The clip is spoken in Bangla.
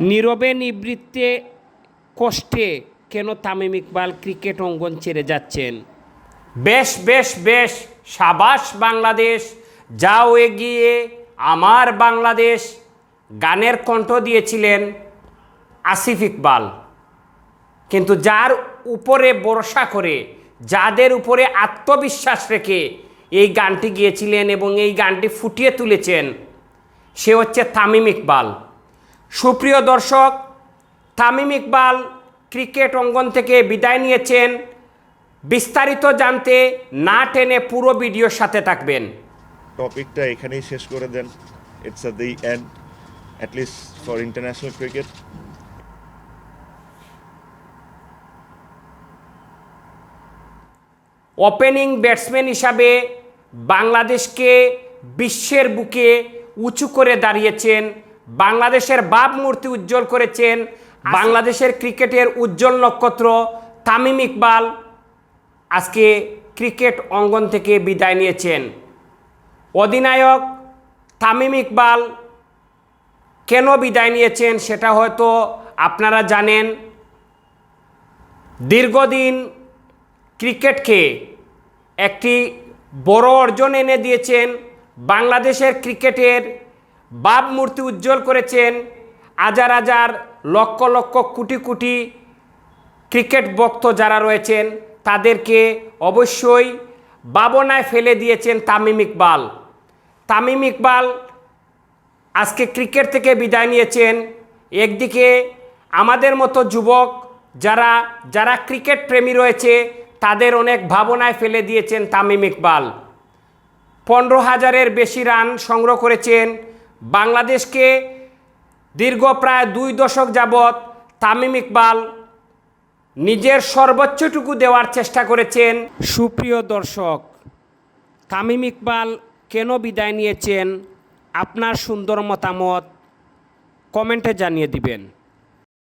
নীরবে নিবৃত্তে কষ্টে কেন তামিম ইকবাল ক্রিকেট অঙ্গন ছেড়ে যাচ্ছেন? বেশ বেশ বেশ, সাবাস বাংলাদেশ, যাও এগিয়ে আমার বাংলাদেশ গানের কণ্ঠ দিয়েছিলেন আসিফ ইকবাল। কিন্তু যার উপরে ভরসা করে, যাদের উপরে আত্মবিশ্বাস রেখে এই গানটি গিয়েছিলেন এবং এই গানটি ফুটিয়ে তুলেছেন, সে হচ্ছে তামিম ইকবাল। সুপ্রিয় দর্শক, তামিম ইকবাল ক্রিকেট অঙ্গন থেকে বিদায় নিয়েছেন। বিস্তারিত জানতে না টেনে পুরো ভিডিওর সাথে থাকবেন। টপিকটা এখানেই শেষ করে দেন। It's at the end, at least for international cricket. Opening batsman হিসাবে বাংলাদেশকে বিশ্বের বুকে উঁচু করে দাঁড়িয়েছেন, বাংলাদেশের ভাবমূর্তি উজ্জ্বল করেছেন। বাংলাদেশের ক্রিকেটের উজ্জ্বল নক্ষত্র তামিম ইকবাল আজকে ক্রিকেট অঙ্গন থেকে বিদায় নিয়েছেন। অধিনায়ক তামিম ইকবাল কেন বিদায় নিয়েছেন সেটা হয়তো আপনারা জানেন। দীর্ঘদিন ক্রিকেটকে একটি বড় অর্জন এনে দিয়েছেন, বাংলাদেশের ক্রিকেটের ভাবমূর্তি উজ্জ্বল করেছেন। হাজার হাজার লক্ষ লক্ষ কোটি কোটি ক্রিকেট ভক্ত যারা রয়েছেন তাদেরকে অবশ্যই ভাবনায় ফেলে দিয়েছেন তামিম ইকবাল। তামিম ইকবাল আজকে ক্রিকেট থেকে বিদায় নিয়েছেন। একদিকে আমাদের মতো যুবক যারা যারা ক্রিকেট প্রেমী রয়েছে তাদের অনেক ভাবনায় ফেলে দিয়েছেন তামিম ইকবাল। 15,000-এর বেশি রান সংগ্রহ করেছেন। বাংলাদেশকে দীর্ঘ প্রায় 2 দশক যাবৎ তামিম ইকবাল নিজের সর্বোচ্চটুকু দেওয়ার চেষ্টা করেছেন। সুপ্রিয় দর্শক, তামিম ইকবাল কেন বিদায় নিয়েছেন আপনার সুন্দর মতামত কমেন্টে জানিয়ে দিবেন।